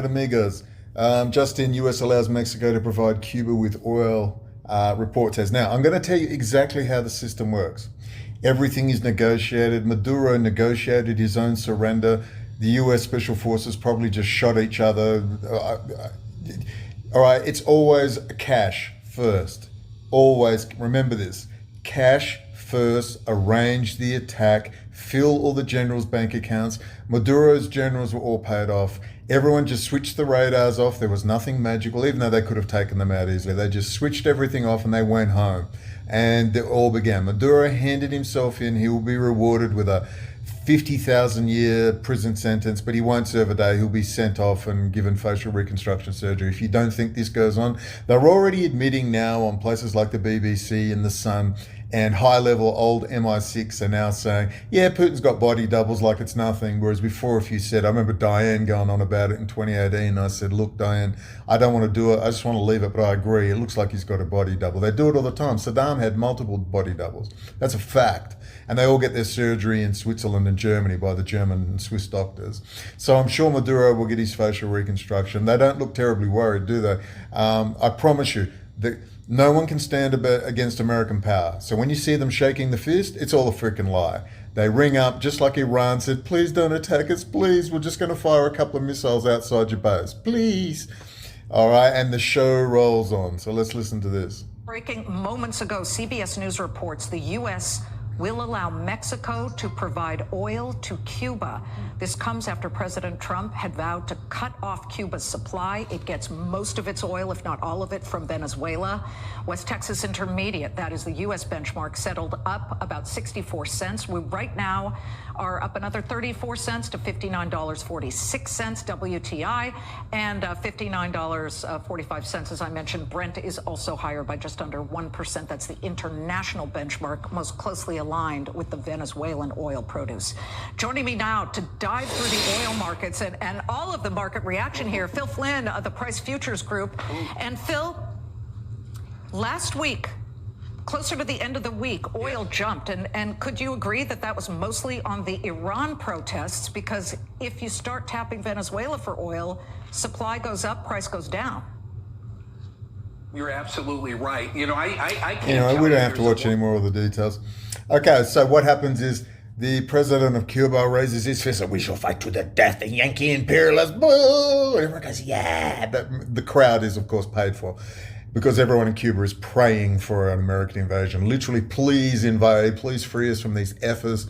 amigos. Just in, US allows Mexico to provide Cuba with oil, report says. Now, I'm going to tell you exactly how the system works. Everything is negotiated. Maduro negotiated his own surrender. The US Special Forces probably just shot each other. All right, it's always cash first. Always, remember this, cash first, arrange the attack, fill all the generals' bank accounts. Maduro's generals were all paid off. Everyone just switched the radars off. There was nothing magical, even though they could have taken them out easily. They just switched everything off and they went home. And it all began. Maduro handed himself in. He will be rewarded with a 50,000-year prison sentence, but he won't serve a day. He'll be sent off and given facial reconstruction surgery. If you don't think this goes on, they're already admitting now on places like the BBC and The Sun and high-level old MI6 are now saying, yeah, Putin's got body doubles like it's nothing, whereas before a few said, I remember Diane going on about it in 2018. I said, look, Diane, I don't want to do it. I just want to leave it, but I agree. It looks like he's got a body double. They do it all the time. Saddam had multiple body doubles. That's a fact. And they all get their surgery in Switzerland and Germany by the German and Swiss doctors. So I'm sure Maduro will get his facial reconstruction. They don't look terribly worried, do they? I promise you that no one can stand against American power. So when you see them shaking the fist, it's all a freaking lie. They ring up, just like Iran said, please don't attack us, please. We're just going to fire a couple of missiles outside your base, please. All right, and the show rolls on. So let's listen to this. Breaking moments ago, CBS News reports the U.S. will allow Mexico to provide oil to Cuba. This comes after President Trump had vowed to cut off Cuba's supply. It gets most of its oil, if not all of it, from Venezuela. West Texas Intermediate, that is the U.S. benchmark, settled up about 64 cents. We right now are up another 34 cents to $59.46 WTI and $59.45, as I mentioned. Brent is also higher by just under 1%. That's the international benchmark, most closely aligned with the Venezuelan oil produce. Joining me now to dive through the oil markets and all of the market reaction here, Phil Flynn of the Price Futures Group. And Phil, last week, closer to the end of the week, oil jumped. And could you agree that that was mostly on the Iran protests? Because if you start tapping Venezuela for oil, supply goes up, price goes down. You're absolutely right. You know, I can't. Anyway, we don't have to watch any more of the details. Okay, so what happens is the president of Cuba raises his fist and we shall fight to the death, the Yankee imperialists, boo! Everyone goes, yeah. But the crowd is, of course, paid for because everyone in Cuba is praying for an American invasion. Literally, please invade, please free us from these effers.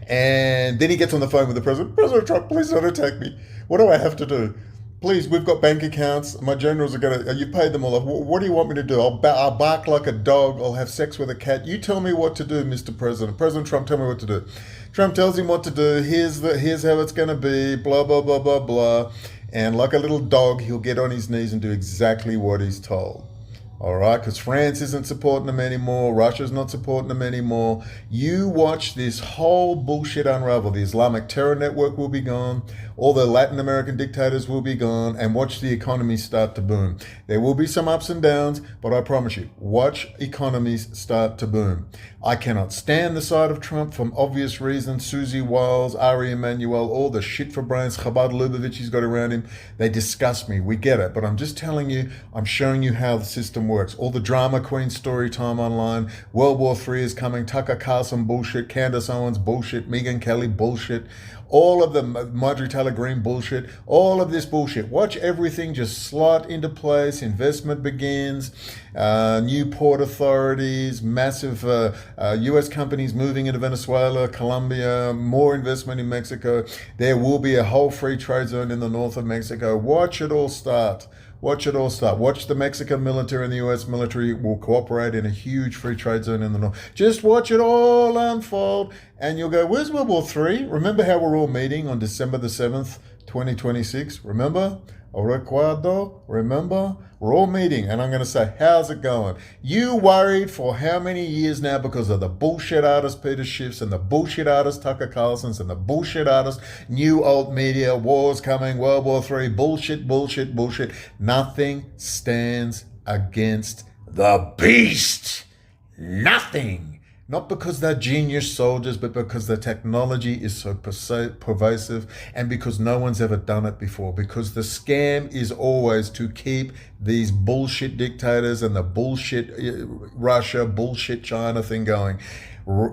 And then he gets on the phone with the president. President Trump, please don't attack me. What do I have to do? Please, we've got bank accounts. My generals are going to, you paid them all off. What do you want me to do? I'll bark like a dog. I'll have sex with a cat. You tell me what to do, Mr. President. President Trump, tell me what to do. Trump tells him what to do. Here's how it's going to be, blah, blah, blah, blah, blah. And like a little dog, he'll get on his knees and do exactly what he's told. All right, because France isn't supporting them anymore. Russia's not supporting them anymore. You watch this whole bullshit unravel. The Islamic terror network will be gone. All the Latin American dictators will be gone. And watch the economies start to boom. There will be some ups and downs, but I promise you, watch economies start to boom. I cannot stand the side of Trump from obvious reasons. Susie Wiles, Ari Emanuel, all the shit for brains, Chabad Lubavitch he's got around him. They disgust me. We get it. But I'm just telling you, I'm showing you how the system works. All the drama queen story time online. World War III is coming. Tucker Carlson bullshit. Candace Owens bullshit. Megyn Kelly bullshit. All of the Marjorie Taylor Greene bullshit. All of this bullshit. Watch everything just slot into place. Investment begins. New port authorities. Massive U.S. companies moving into Venezuela, Colombia. More investment in Mexico. There will be a whole free trade zone in the north of Mexico. Watch it all start. Watch it all start. Watch the Mexican military and the U.S. military will cooperate in a huge free trade zone in the north. Just watch it all unfold and you'll go, where's World War III? Remember how we're all meeting on December the 7th, 2026? Remember? Recuerdo? Remember? We're all meeting and I'm going to say, how's it going? You worried for how many years now because of the bullshit artist Peter Schiff's and the bullshit artist Tucker Carlson's and the bullshit artist New Old Media, wars coming, World War III, bullshit, bullshit, bullshit. Nothing stands against the beast. Nothing. Not because they're genius soldiers, but because the technology is so pervasive and because no one's ever done it before. Because the scam is always to keep these bullshit dictators and the bullshit Russia, bullshit China thing going.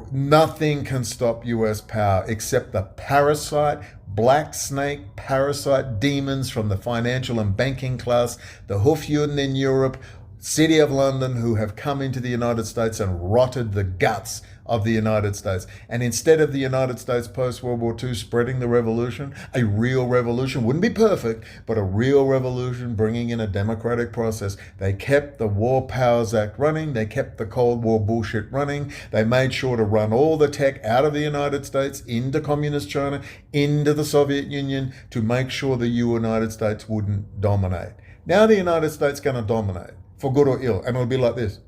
Nothing can stop US power except the parasite, black snake, parasite demons from the financial and banking class, the Hofjuden in Europe, City of London, who have come into the United States and rotted the guts of the United States. And instead of the United States post-World War II spreading the revolution, a real revolution, wouldn't be perfect, but a real revolution bringing in a democratic process, they kept the War Powers Act running, they kept the Cold War bullshit running, they made sure to run all the tech out of the United States into communist China, into the Soviet Union, to make sure the United States wouldn't dominate. Now the United States is going to dominate, for good or ill, and it'll be like this.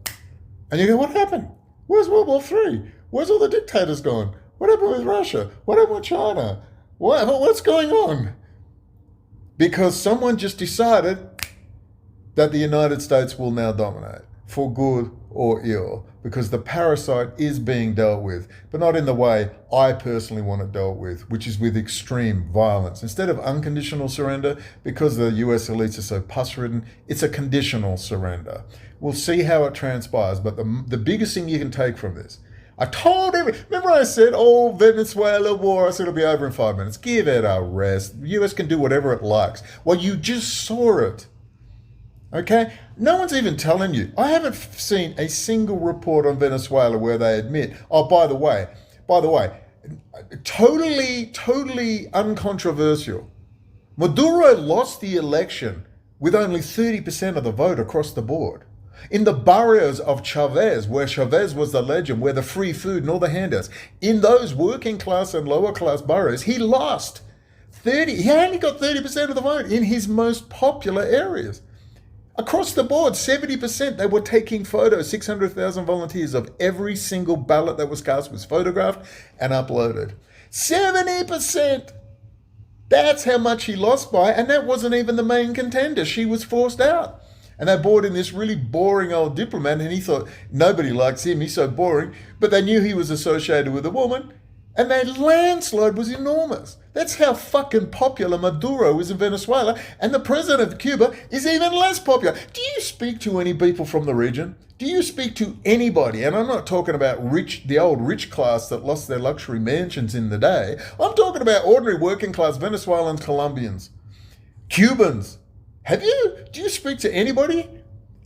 And you go, what happened? Where's World War III? Where's all the dictators gone? What happened with Russia? What happened with China? What's going on? Because someone just decided that the United States will now dominate, for good or ill, because the parasite is being dealt with, but not in the way I personally want it dealt with, which is with extreme violence. Instead of unconditional surrender, because the US elites are so pus-ridden, it's a conditional surrender. We'll see how it transpires, but the biggest thing you can take from this, I told remember I said, oh, Venezuela war, I said it'll be over in 5 minutes. Give it a rest. The US can do whatever it likes. Well, you just saw it. Okay? No one's even telling you. I haven't seen a single report on Venezuela where they admit, oh, by the way, totally uncontroversial. Maduro lost the election with only 30% of the vote across the board. In the barrios of Chavez, where Chavez was the legend, where the free food and all the handouts, in those working class and lower class barrios, he lost. He only got 30% of the vote in his most popular areas. Across the board, 70%, they were taking photos. 600,000 volunteers of every single ballot that was cast was photographed and uploaded. 70%! That's how much he lost by, and that wasn't even the main contender. She was forced out. And they brought in this really boring old diplomat, and he thought, nobody likes him, he's so boring. But they knew he was associated with a woman, and their landslide was enormous. That's how fucking popular Maduro is in Venezuela, and the president of Cuba is even less popular. Do you speak to any people from the region? Do you speak to anybody? And I'm not talking about the old rich class that lost their luxury mansions in the day. I'm talking about ordinary working class Venezuelans, Colombians, Cubans. Do you speak to anybody?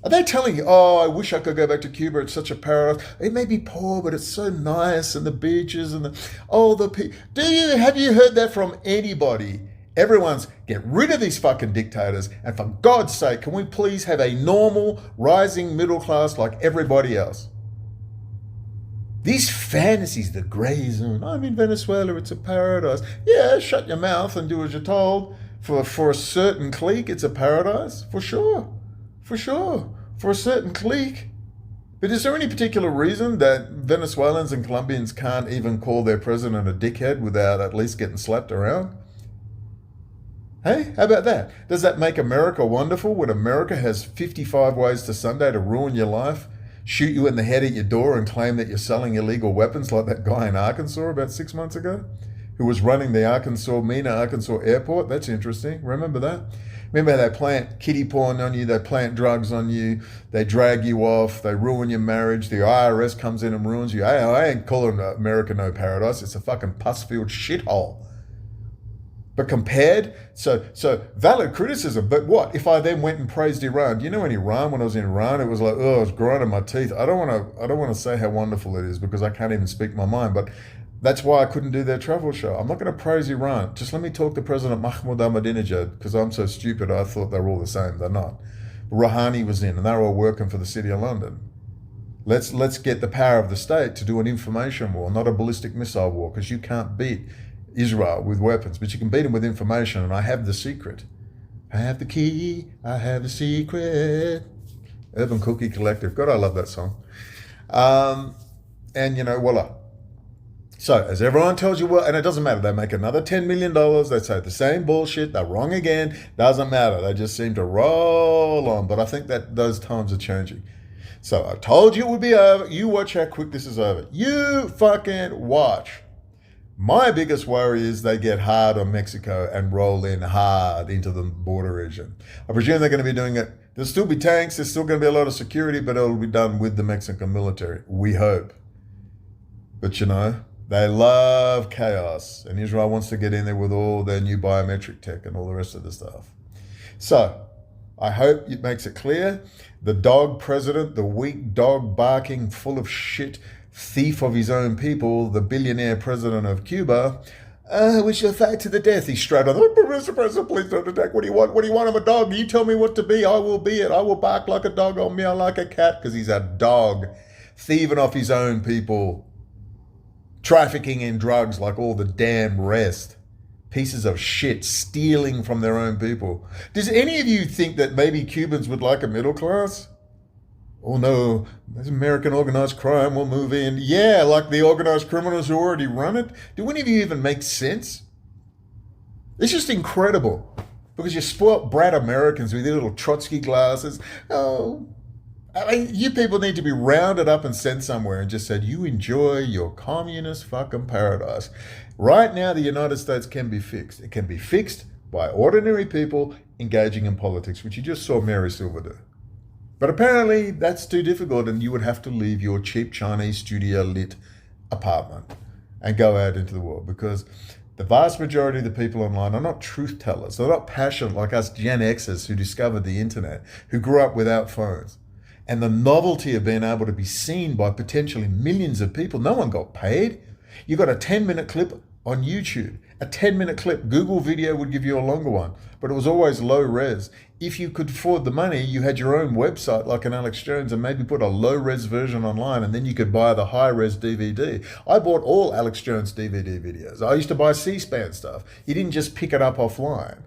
Are they telling you, oh, I wish I could go back to Cuba, it's such a paradise. It may be poor, but it's so nice, and the beaches and the people. Have you heard that from anybody? Everyone's, get rid of these fucking dictators, and for God's sake, can we please have a normal, rising middle class like everybody else? These fantasies, the gray zone, I'm in Venezuela, it's a paradise. Yeah, shut your mouth and do as you're told. For a certain clique, it's a paradise, for sure. For a certain clique. But is there any particular reason that Venezuelans and Colombians can't even call their president a dickhead without at least getting slapped around? Hey, how about that? Does that make America wonderful when America has 55 ways to Sunday to ruin your life, shoot you in the head at your door and claim that you're selling illegal weapons like that guy in Arkansas about 6 months ago? Who was running the Mena, Arkansas airport? That's interesting. Remember that? Remember how they plant kiddie porn on you, they plant drugs on you, they drag you off, they ruin your marriage, the IRS comes in and ruins you. I ain't calling America no paradise, it's a fucking pus-filled shithole. But compared, so valid criticism, but what? If I then went and praised Iran, do you know in Iran, when I was in Iran, it was like, oh, I was grinding my teeth. I don't want to say how wonderful it is because I can't even speak my mind, but that's why I couldn't do their travel show. I'm not going to praise Iran. Just let me talk to President Mahmoud Ahmadinejad because I'm so stupid I thought they were all the same. They're not. Rouhani was in and they were all working for the City of London. Let's get the power of the state to do an information war, not a ballistic missile war, because you can't beat Israel with weapons, but you can beat them with information, and I have the secret. I have the key, I have the secret. Urban Cookie Collective. God, I love that song. And voila. So, as everyone tells you, well, and it doesn't matter, they make another $10 million, they say the same bullshit, they're wrong again, doesn't matter, they just seem to roll on. But I think that those times are changing. So I told you it would be over. You watch how quick this is over. You fucking watch. My biggest worry is they get hard on Mexico and roll in hard into the border region. I presume they're going to be doing it. There'll still be tanks. There's still going to be a lot of security, but it'll be done with the Mexican military. We hope. But you know, they love chaos. And Israel wants to get in there with all their new biometric tech and all the rest of the stuff. So I hope it makes it clear. The dog president, the weak dog barking, full of shit, thief of his own people, the billionaire president of Cuba, we shall fight to the death. He's straight on, Mr. President, please don't attack. What do you want? What do you want? I'm a dog. You tell me what to be. I will be it. I will bark like a dog. I'll meow like a cat, because he's a dog, thieving off his own people, trafficking in drugs like all the damn rest. Pieces of shit, stealing from their own people. Does any of you think that maybe Cubans would like a middle class? Oh no, there's American organized crime will move in. Yeah, like the organized criminals who already run it. Do any of you even make sense? It's just incredible. Because you spoilt brat Americans with your little Trotsky glasses. Oh, I mean, you people need to be rounded up and sent somewhere and just said, you enjoy your communist fucking paradise. Right now, the United States can be fixed. It can be fixed by ordinary people engaging in politics, which you just saw Mary Silver do. But apparently that's too difficult, and you would have to leave your cheap Chinese studio lit apartment and go out into the world, because the vast majority of the people online are not truth tellers. They're not passionate like us Gen Xers who discovered the internet, who grew up without phones. And the novelty of being able to be seen by potentially millions of people. No one got paid. You got a 10-minute clip on YouTube. A 10-minute clip. Google Video would give you a longer one, but it was always low res. If you could afford the money, you had your own website like an Alex Jones and maybe put a low res version online, and then you could buy the high res DVD. I bought all Alex Jones DVD videos. I used to buy C-SPAN stuff. You didn't just pick it up offline.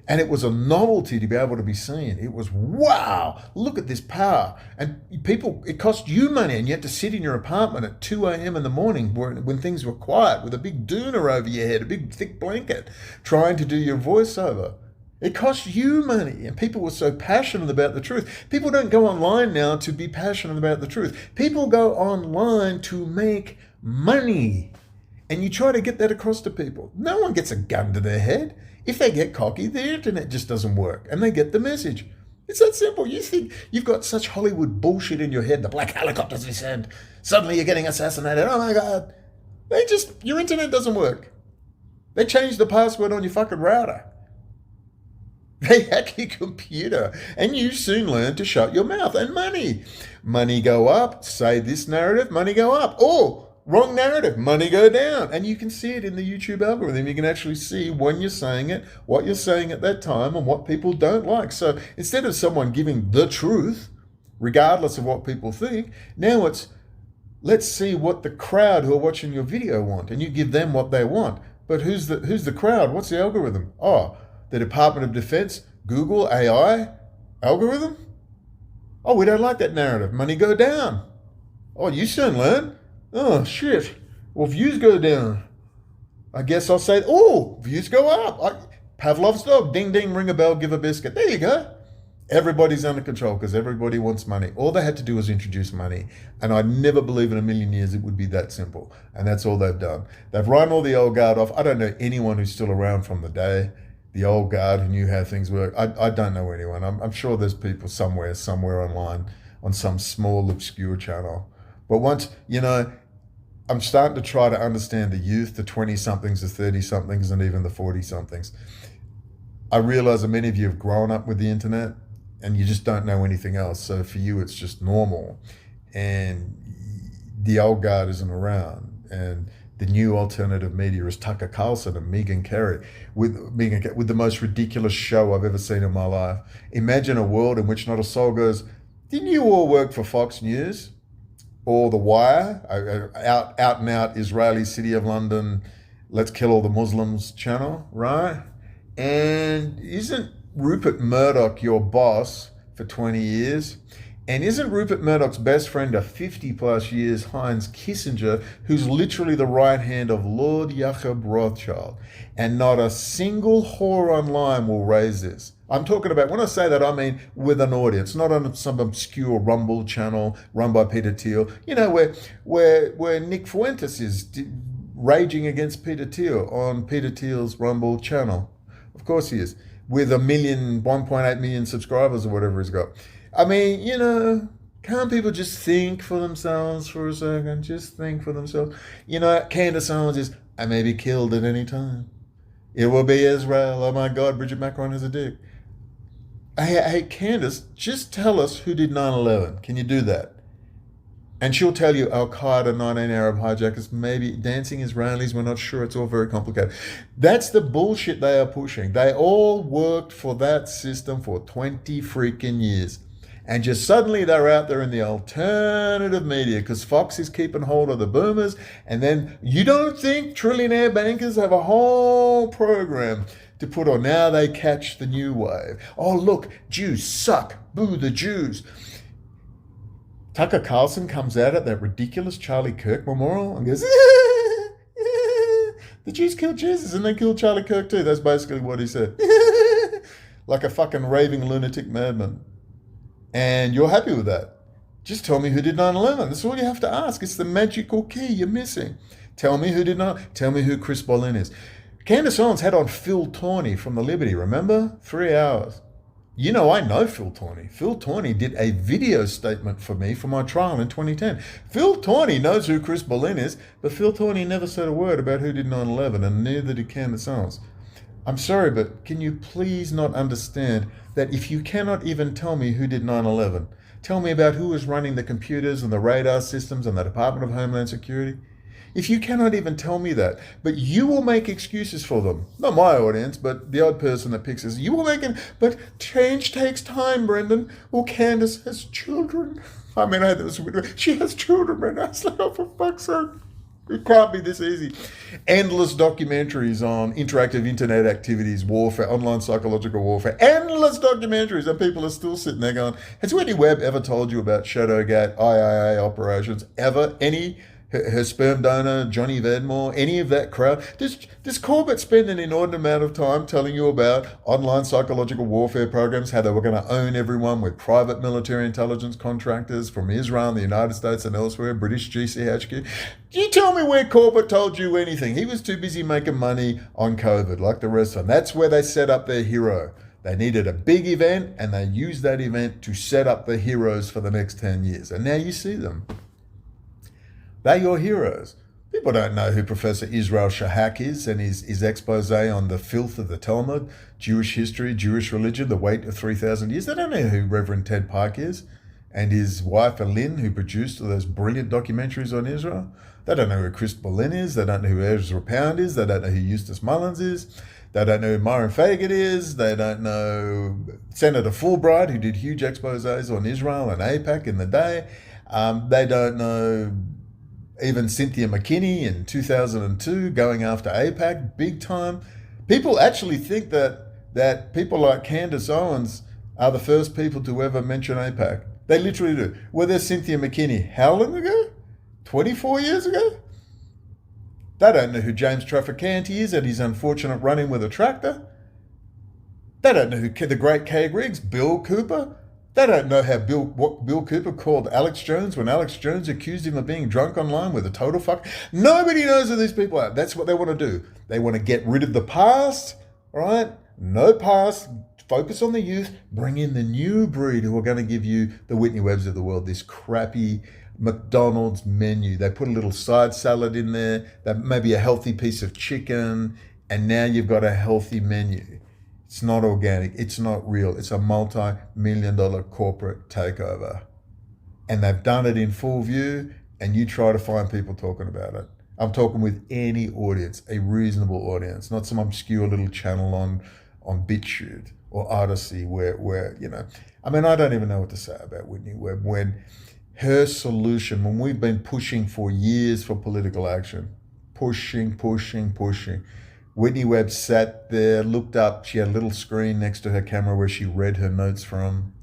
And it was a novelty to be able to be seen. It was, wow, look at this power. And people, it cost you money, and you had to sit in your apartment at 2 a.m. in the morning when things were quiet with a big doona over your head, a big thick blanket, trying to do your voiceover. It cost you money, and people were so passionate about the truth. People don't go online now to be passionate about the truth. People go online to make money. And you try to get that across to people. No one gets a gun to their head. If they get cocky, the internet just doesn't work, and they get the message. It's that simple. You think you've got such Hollywood bullshit in your head. The black helicopters descend. Suddenly you're getting assassinated. Oh my God. Your internet doesn't work. They changed the password on your fucking router. They hack your computer, and you soon learn to shut your mouth. And money go up. Say this narrative, money go up. Oh, wrong narrative, money go down. And you can see it in the YouTube algorithm. You can actually see when you're saying it, what you're saying at that time, and what people don't like. So instead of someone giving the truth, regardless of what people think, now it's, let's see what the crowd who are watching your video want, and you give them what they want. But who's the crowd? What's the algorithm? Oh, the Department of Defense, Google, AI, algorithm? Oh, we don't like that narrative. Money go down. Oh, you soon learn. Oh, shit. Well, views go down. I guess I'll say, oh, views go up. Pavlov's dog, ding, ding, ring a bell, give a biscuit. There you go. Everybody's under control because everybody wants money. All they had to do was introduce money. And I'd never believe in a million years it would be that simple. And that's all they've done. They've run all the old guard off. I don't know anyone who's still around from the day. The old guard who knew how things work. I don't know anyone. I'm sure there's people somewhere online on some small, obscure channel. But once, I'm starting to try to understand the youth, the 20-somethings, the 30-somethings, and even the 40-somethings. I realize that many of you have grown up with the internet and you just don't know anything else. So for you, it's just normal. And the old guard isn't around. And the new alternative media is Tucker Carlson and Megyn Kelly with the most ridiculous show I've ever seen in my life. Imagine a world in which not a soul goes, didn't you all work for Fox News? Or The Wire, out and out Israeli City of London, let's kill all the Muslims channel, right? And isn't Rupert Murdoch your boss for 20 years? And isn't Rupert Murdoch's best friend of 50 plus years, Heinz Kissinger, who's literally the right hand of Lord Jacob Rothschild? And not a single whore online will raise this. I'm talking about, when I say that, I mean with an audience, not on some obscure Rumble channel run by Peter Thiel, where Nick Fuentes is raging against Peter Thiel on Peter Thiel's Rumble channel. Of course he is, with 1.8 million subscribers or whatever he's got. I mean, can't people just think for themselves for a second? Just think for themselves. Candace Owens is, I may be killed at any time. It will be Israel. Oh my God, Bridget Macron is a dick. Hey, Candace, just tell us who did 9/11. Can you do that? And she'll tell you Al-Qaeda, 19 Arab hijackers, maybe dancing Israelis, we're not sure, it's all very complicated. That's the bullshit they are pushing. They all worked for that system for 20 freaking years. And just suddenly they're out there in the alternative media because Fox is keeping hold of the boomers. And then you don't think trillionaire bankers have a whole program to put on. Now they catch the new wave. Oh, look, Jews suck. Boo the Jews. Tucker Carlson comes out at that ridiculous Charlie Kirk memorial and goes, the Jews killed Jesus and they killed Charlie Kirk too. That's basically what he said. Like a fucking raving lunatic madman. And you're happy with that. Just tell me who did 9/11. That's all you have to ask. It's the magical key you're missing. Tell me who did not. Tell me who Chris Boleyn is. Candace Owens had on Phil Tawney from the Liberty, remember? 3 hours. I know Phil Tawney. Phil Tawney did a video statement for me for my trial in 2010. Phil Tawney knows who Chris Boleyn is, but Phil Tawney never said a word about who did 9/11, and neither did Candace Owens. I'm sorry, but can you please not understand that if you cannot even tell me who did 9/11, tell me about who was running the computers and the radar systems and the Department of Homeland Security? If you cannot even tell me that, but you will make excuses for them, not my audience, but the odd person that picks us, you will make it, but change takes time, Brendan. Well, Candace has children. I mean, I had this, she has children, Brendan. I was like, oh, for fuck's sake. It can't be this easy. Endless documentaries on interactive internet activities, warfare, online psychological warfare. Endless documentaries, and people are still sitting there going, has Whitney Webb ever told you about Shadowgate, IIA operations? Ever? Any? Her sperm donor, Johnny Vedmore, any of that crowd? Does Corbett spend an inordinate amount of time telling you about online psychological warfare programs, how they were going to own everyone with private military intelligence contractors from Israel, the United States and elsewhere, British GCHQ? You tell me where Corbett told you anything. He was too busy making money on COVID like the rest of them. That's where they set up their hero. They needed a big event and they used that event to set up the heroes for the next 10 years. And now you see them. They're your heroes. People don't know who Professor Israel Shahak is and his expose on the filth of the Talmud, Jewish history, Jewish religion, the weight of 3,000 years. They don't know who Reverend Ted Pike is and his wife, Lynn, who produced those brilliant documentaries on Israel. They don't know who Chris Boleyn is. They don't know who Ezra Pound is. They don't know who Eustace Mullins is. They don't know who Myron Fagan is. They don't know Senator Fulbright, who did huge exposés on Israel and AIPAC in the day. They don't know even Cynthia McKinney in 2002 going after AIPAC big time. People actually think that people like Candace Owens are the first people to ever mention AIPAC. They literally do. Well, there's Cynthia McKinney. How long ago? 24 years ago? They don't know who James Traficante is and his unfortunate run-in with a tractor. They don't know who the great Kay Griggs, Bill Cooper. They don't know what Bill Cooper called Alex Jones when Alex Jones accused him of being drunk online with a total fuck. Nobody knows who these people are. That's what they want to do. They want to get rid of the past, all right? No past. Focus on the youth. Bring in the new breed who are going to give you the Whitney Webbs of the world, this crappy McDonald's menu. They put a little side salad in there, that maybe a healthy piece of chicken, and now you've got a healthy menu. It's not organic. It's not real. It's a multi-million-dollar corporate takeover. And they've done it in full view, and you try to find people talking about it. I'm talking with any audience, a reasonable audience, not some obscure little channel on BitChute or Odyssey where I mean, I don't even know what to say about Whitney Webb when her solution, when we've been pushing for years for political action, pushing. Whitney Webb sat there, looked up. She had a little screen next to her camera where she read her notes from.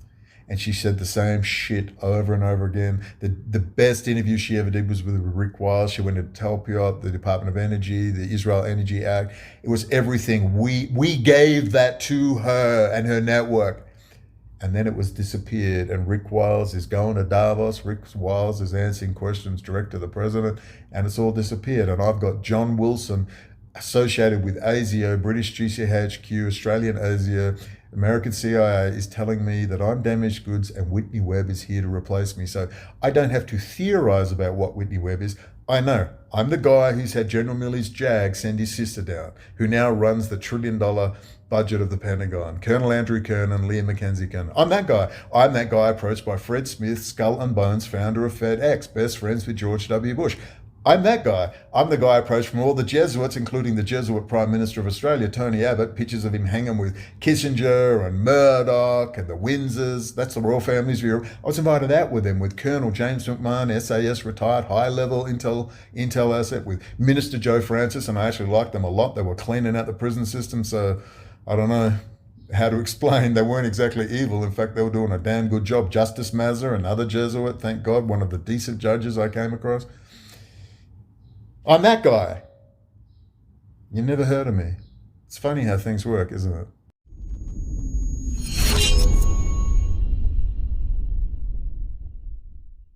and she said the same shit over and over again. The best interview she ever did was with Rick Wiles. She went to Telpiot, the Department of Energy, the Israel Energy Act. It was everything. We gave that to her and her network. And then it was disappeared. And Rick Wiles is going to Davos. Rick Wiles is answering questions direct to the president, and it's all disappeared. And I've got John Wilson associated with ASIO, British GCHQ, Australian ASIO, American CIA is telling me that I'm damaged goods and Whitney Webb is here to replace me. So I don't have to theorize about what Whitney Webb is. I know. I'm the guy who's had General Milley's JAG send his sister down, who now runs the $1 trillion budget of the Pentagon. Colonel Andrew Kernan, Liam Mackenzie Kernan. I'm that guy. I'm that guy approached by Fred Smith, Skull and Bones, founder of FedEx, best friends with George W. Bush. I'm that guy. I'm the guy approached from all the Jesuits, including the Jesuit Prime Minister of Australia, Tony Abbott, pictures of him hanging with Kissinger and Murdoch and the Windsors. That's the royal family's view. I was invited out with them, with Colonel James McMahon, SAS retired, high-level intel asset, with Minister Joe Francis, and I actually liked them a lot. They were cleaning out the prison system, so I don't know how to explain. They weren't exactly evil. In fact, they were doing a damn good job. Justice Mazza, another Jesuit, thank God, one of the decent judges I came across. I'm that guy. You never heard of me. It's funny how things work, isn't it?